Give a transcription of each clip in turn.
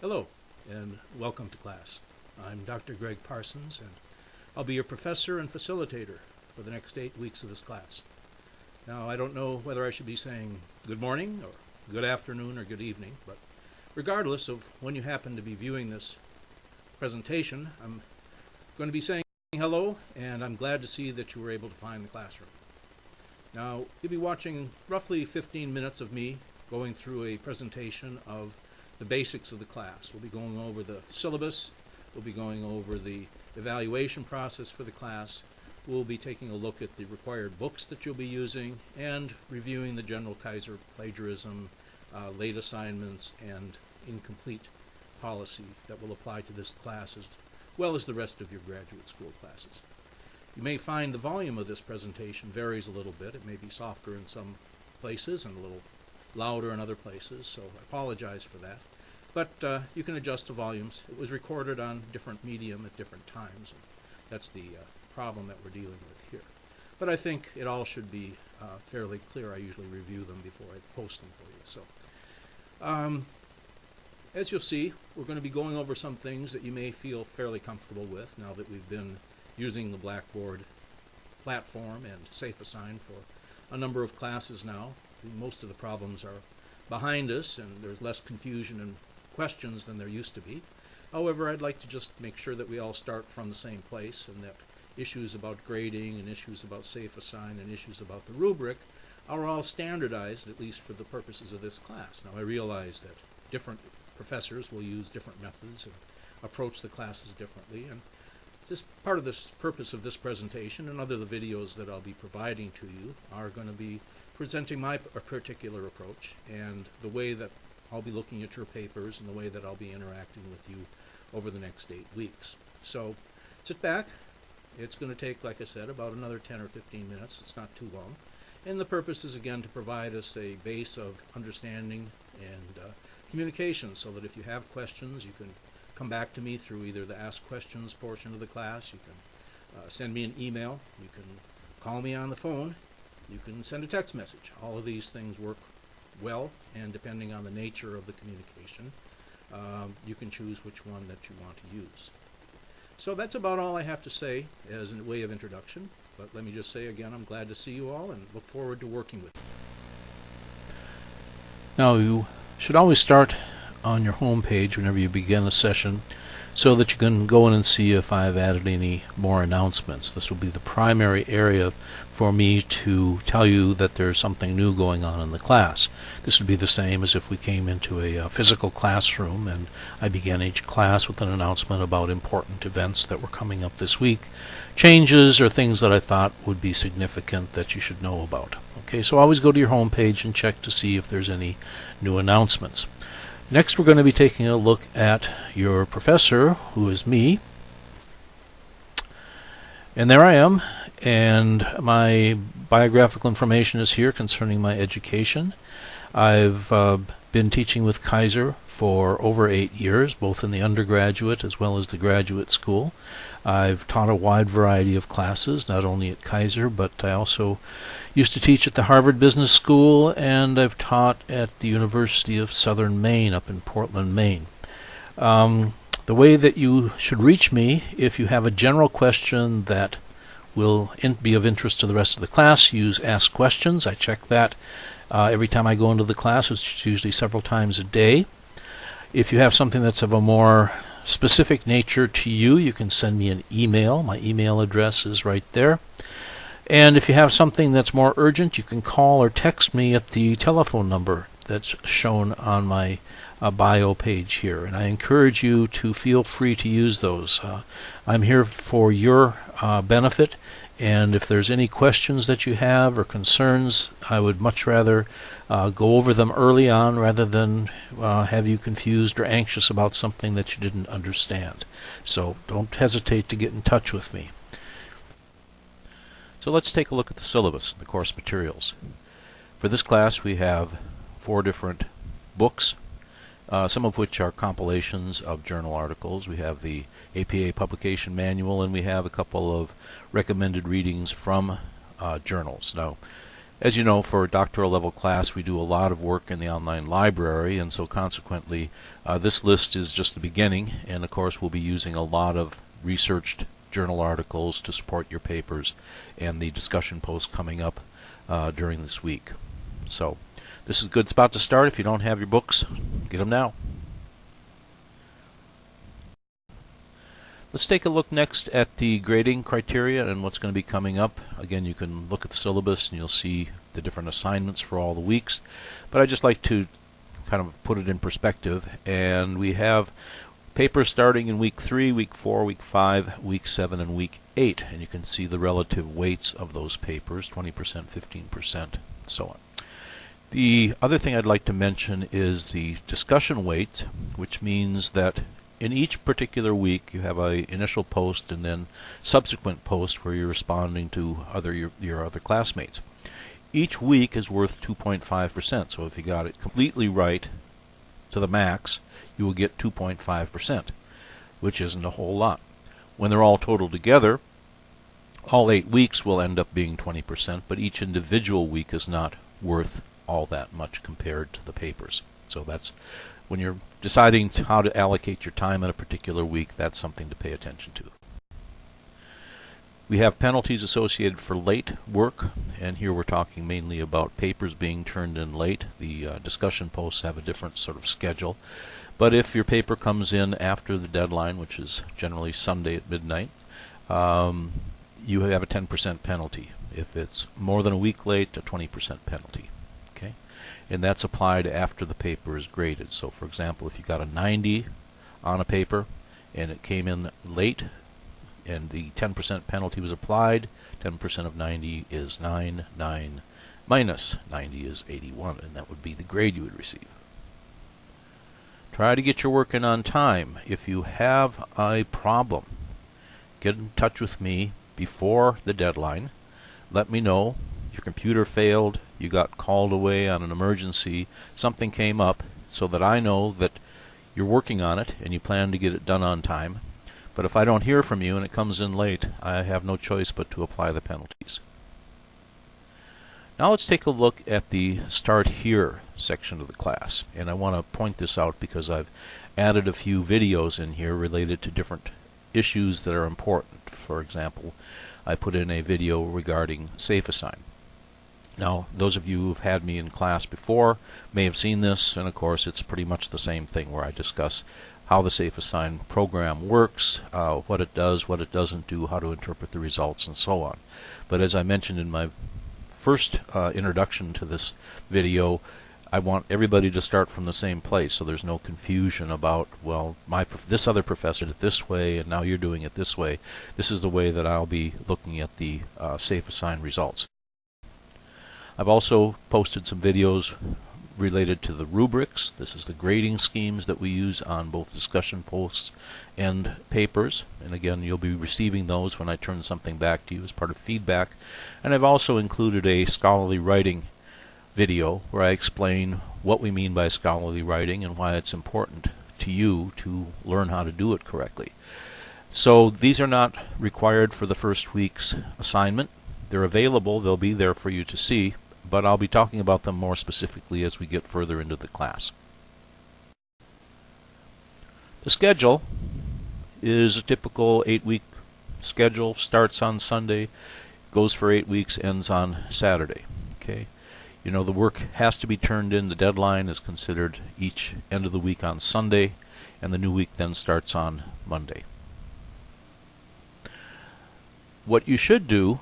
Hello, and welcome to class. I'm Dr. Greg Parsons, and I'll be your professor and facilitator for the next 8 weeks of this class. Now, I don't know whether I should be saying good morning, or good afternoon, or good evening, but regardless of when you happen to be viewing this presentation, I'm going to be saying hello, and I'm glad to see that you were able to find the classroom. Now, you'll be watching roughly 15 minutes of me going through a presentation of the basics of the class. We'll be going over the syllabus, we'll be going over the evaluation process for the class, we'll be taking a look at the required books that you'll be using, and reviewing the general Kaiser plagiarism, late assignments, and incomplete policy that will apply to this class as well as the rest of your graduate school classes. You may find the volume of this presentation varies a little bit. It may be softer in some places and a little louder in other places, so I apologize for that. But you can adjust the volumes. It was recorded on different medium at different times, and that's the problem that we're dealing with here. But I think it all should be fairly clear. I usually review them before I post them for you. So, as you'll see, we're going to be going over some things that you may feel fairly comfortable with now that we've been using the Blackboard platform and SafeAssign for a number of classes now. Most of the problems are behind us, and there's less confusion and questions than there used to be. However, I'd like to just make sure that we all start from the same place, and that issues about grading and issues about SafeAssign and issues about the rubric are all standardized, at least for the purposes of this class. Now, I realize that different professors will use different methods and approach the classes differently, and this part of this purpose of this presentation and other the videos that I'll be providing to you are going to be presenting my particular approach and the way that I'll be looking at your papers and the way that I'll be interacting with you over the next 8 weeks. So sit back. It's going to take, like I said, about another 10 or 15 minutes. It's not too long. And the purpose is, again, to provide us a base of understanding and communication so that if you have questions, you can come back to me through either the Ask Questions portion of the class. You can send me an email. You can call me on the phone. You can send a text message. All of these things work well, and depending on the nature of the communication, you can choose which one that you want to use. So that's about all I have to say as a way of introduction, but let me just say again, I'm glad to see you all and look forward to working with you. Now, you should always start on your home page whenever you begin a session so that you can go in and see if I've added any more announcements. This will be the primary area for me to tell you that there's something new going on in the class. This would be the same as if we came into a physical classroom and I began each class with an announcement about important events that were coming up this week, changes or things that I thought would be significant that you should know about. Okay, so always go to your home page and check to see if there's any new announcements. Next, we're going to be taking a look at your professor, who is me. And there I am, and my biographical information is here concerning my education. I've been teaching with Kaiser for over 8 years, both in the undergraduate as well as the graduate school. I've taught a wide variety of classes, not only at Kaiser, but I also used to teach at the Harvard Business School, and I've taught at the University of Southern Maine up in Portland, Maine. The way that you should reach me, if you have a general question that will be of interest to the rest of the class, use Ask Questions. I check that every time I go into the class, which is usually several times a day. If you have something that's of a more specific nature to you, you can send me an email. My email address is right there. And if you have something that's more urgent, you can call or text me at the telephone number that's shown on my bio page here. And I encourage you to feel free to use those. I'm here for your benefit, and if there's any questions that you have or concerns, I would much rather go over them early on rather than have you confused or anxious about something that you didn't understand. So don't hesitate to get in touch with me. So let's take a look at the syllabus, the course materials. For this class we have 4 different books, some of which are compilations of journal articles. We have the APA Publication Manual, and we have a couple of recommended readings from journals. Now, As you know, for a doctoral level class, we do a lot of work in the online library, and so consequently, this list is just the beginning, and of course we'll be using a lot of researched journal articles to support your papers and the discussion posts coming up during this week. So this is a good spot to start. If you don't have your books, get them now. Let's take a look next at the grading criteria and what's going to be coming up. Again, you can look at the syllabus and you'll see the different assignments for all the weeks. But I just like to kind of put it in perspective. And we have papers starting in week 3, week 4, week 5, week 7, and week 8. And you can see the relative weights of those papers, 20%, 15%, and so on. The other thing I'd like to mention is the discussion weight, which means that in each particular week, you have an initial post and then subsequent post where you're responding to your other classmates. Each week is worth 2.5%, so if you got it completely right to the max, you will get 2.5%, which isn't a whole lot. When they're all totaled together, all 8 weeks will end up being 20%, but each individual week is not worth all that much compared to the papers. So that's when you're deciding how to allocate your time in a particular week, that's something to pay attention to. We have penalties associated for late work, and here we're talking mainly about papers being turned in late. The discussion posts have a different sort of schedule. But if your paper comes in after the deadline, which is generally Sunday at midnight, you have a 10% penalty. If it's more than a week late, a 20% penalty. And that's applied after the paper is graded. So, for example, if you got a 90 on a paper and it came in late and the 10% penalty was applied, 10% of 90 is 9, 9 minus 90 is 81, and that would be the grade you would receive. Try to get your work in on time. If you have a problem, get in touch with me before the deadline. Let me know. Your computer failed, you got called away on an emergency, something came up, so that I know that you're working on it and you plan to get it done on time. But if I don't hear from you and it comes in late, I have no choice but to apply the penalties. Now let's take a look at the Start Here section of the class. And I want to point this out because I've added a few videos in here related to different issues that are important. For example, I put in a video regarding Safe Assign. Now, those of you who've had me in class before may have seen this, and of course it's pretty much the same thing where I discuss how the Safe Assign program works, what it does, what it doesn't do, how to interpret the results, and so on. But as I mentioned in my first introduction to this video, I want everybody to start from the same place so there's no confusion about, well, this other professor did it this way and now you're doing it this way. This is the way that I'll be looking at the Safe Assign results. I've also posted some videos related to the rubrics. This is the grading schemes that we use on both discussion posts and papers. And again, you'll be receiving those when I turn something back to you as part of feedback. And I've also included a scholarly writing video where I explain what we mean by scholarly writing and why it's important to you to learn how to do it correctly. So these are not required for the first week's assignment. They're available. They'll be there for you to see. But I'll be talking about them more specifically as we get further into the class. The schedule is a typical 8-week schedule. Starts on Sunday, goes for 8 weeks, ends on Saturday. Okay, you know the work has to be turned in. The deadline is considered each end of the week on Sunday, and the new week then starts on Monday. What you should do,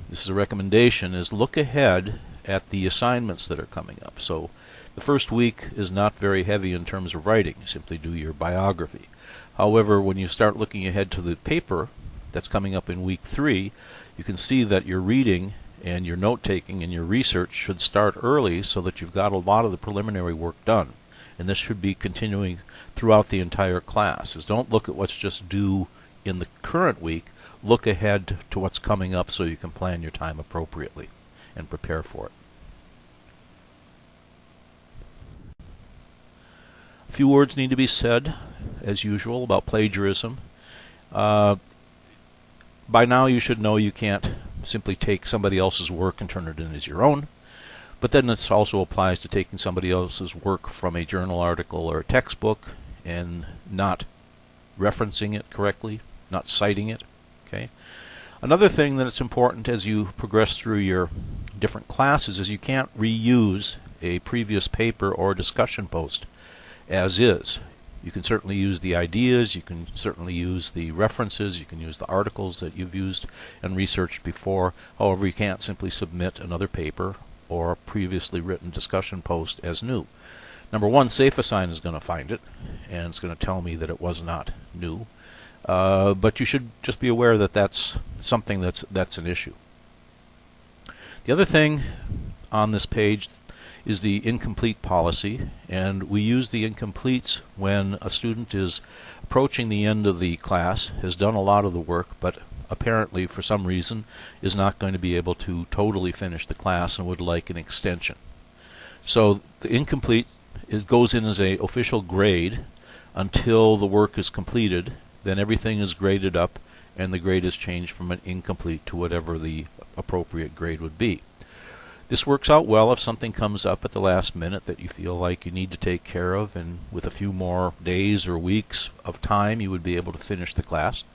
this is a recommendation, is look ahead at the assignments that are coming up. So the first week is not very heavy in terms of writing. You simply do your biography. However, when you start looking ahead to the paper that's coming up in week 3, you can see that your reading and your note-taking and your research should start early so that you've got a lot of the preliminary work done. And this should be continuing throughout the entire class. Is don't look at what's just due in the current week. Look ahead to what's coming up so you can plan your time appropriately and prepare for it. A few words need to be said, as usual, about plagiarism. By now you should know you can't simply take somebody else's work and turn it in as your own. But then this also applies to taking somebody else's work from a journal article or a textbook and not referencing it correctly, not citing it. Okay. Another thing that it's important as you progress through your different classes is you can't reuse a previous paper or discussion post as is. You can certainly use the ideas, you can certainly use the references, you can use the articles that you've used and researched before. However, you can't simply submit another paper or a previously written discussion post as new. Number one, SafeAssign is going to find it, and it's going to tell me that it was not new. But you should just be aware that that's something that's an issue. The other thing on this page is the incomplete policy, and we use the incompletes when a student is approaching the end of the class, has done a lot of the work, but apparently for some reason is not going to be able to totally finish the class and would like an extension. So the incomplete goes in as an official grade until the work is completed. Then everything is graded up and the grade is changed from an incomplete to whatever the appropriate grade would be. This works out well if something comes up at the last minute that you feel like you need to take care of, and with a few more days or weeks of time you would be able to finish the class.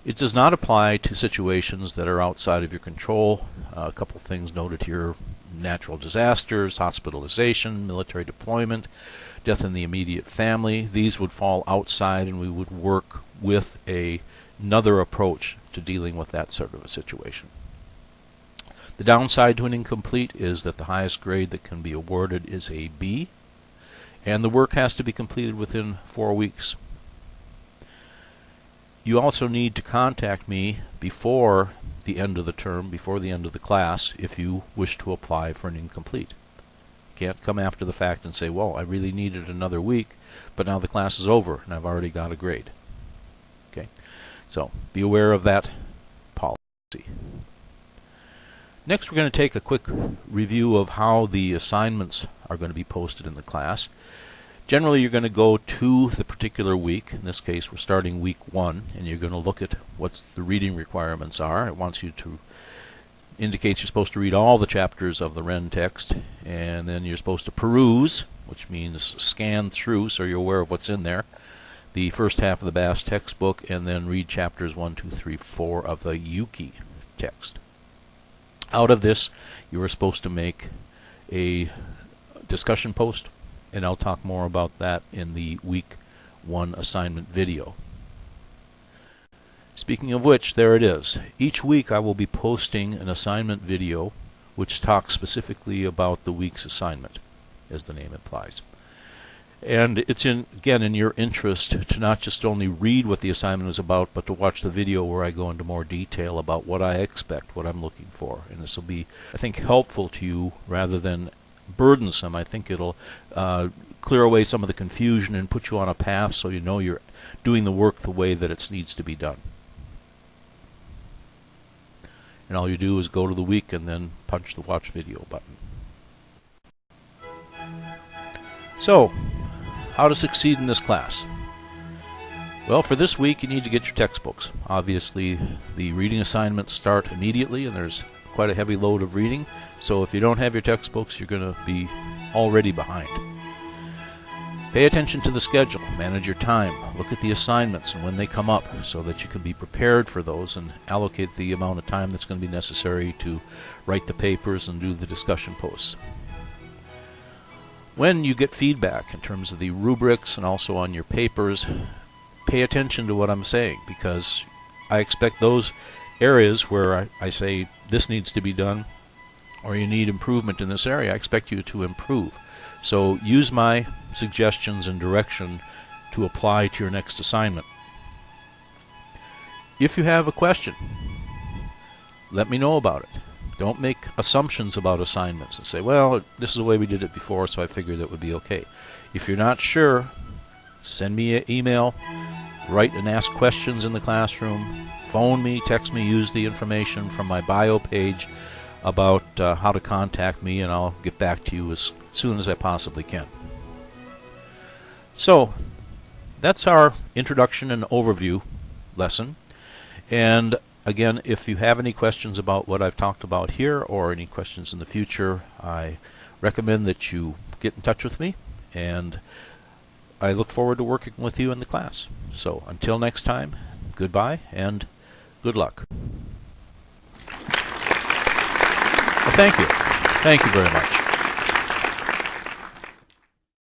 It does not apply to situations that are outside of your control. A couple things noted here: natural disasters, hospitalization, military deployment, death in the immediate family. These would fall outside, and we would work with another approach to dealing with that sort of a situation. The downside to an incomplete is that the highest grade that can be awarded is a B, and the work has to be completed within 4 weeks. You also need to contact me before the end of the term, before the end of the class, if you wish to apply for an incomplete. You can't come after the fact and say, well, I really needed another week, but now the class is over and I've already got a grade. Okay, so be aware of that policy. Next, we're going to take a quick review of how the assignments are going to be posted in the class. Generally, you're going to go to the particular week. In this case, we're starting week 1, and you're going to look at what the reading requirements are. It wants you to indicates you're supposed to read all the chapters of the Wren text, and then you're supposed to peruse, which means scan through so you're aware of what's in there, the first half of the Bass textbook, and then read chapters 1, 2, 3, 4 of the Yuki text. Out of this, you are supposed to make a discussion post, and I'll talk more about that in the week 1 assignment video. Speaking of which, there it is. Each week I will be posting an assignment video which talks specifically about the week's assignment, as the name implies. And it's again in your interest to not just only read what the assignment is about, but to watch the video where I go into more detail about what I expect, what I'm looking for. And this will be, I think, helpful to you rather than burdensome. I think it'll clear away some of the confusion and put you on a path so you know you're doing the work the way that it needs to be done. And all you do is go to the week and then punch the watch video button. So, how to succeed in this class? Well, for this week you need to get your textbooks. Obviously, the reading assignments start immediately, and there's quite a heavy load of reading. So if you don't have your textbooks, you're going to be already behind. Pay attention to the schedule, manage your time, look at the assignments and when they come up so that you can be prepared for those and allocate the amount of time that's going to be necessary to write the papers and do the discussion posts. When you get feedback in terms of the rubrics and also on your papers, pay attention to what I'm saying, because I expect those areas where I say this needs to be done or you need improvement in this area, I expect you to improve. So use my suggestions and direction to apply to your next assignment. If you have a question, let me know about it. Don't make assumptions about assignments and say, well, this is the way we did it before, so I figured it would be okay. If you're not sure, send me an email, write and ask questions in the classroom, phone me, text me, use the information from my bio page about how to contact me, and I'll get back to you as soon as I possibly can. So, that's our introduction and overview lesson. And Again, if you have any questions about what I've talked about here or any questions in the future, I recommend that you get in touch with me, and I look forward to working with you in the class. So until next time, goodbye and good luck. Well, thank you. Thank you very much.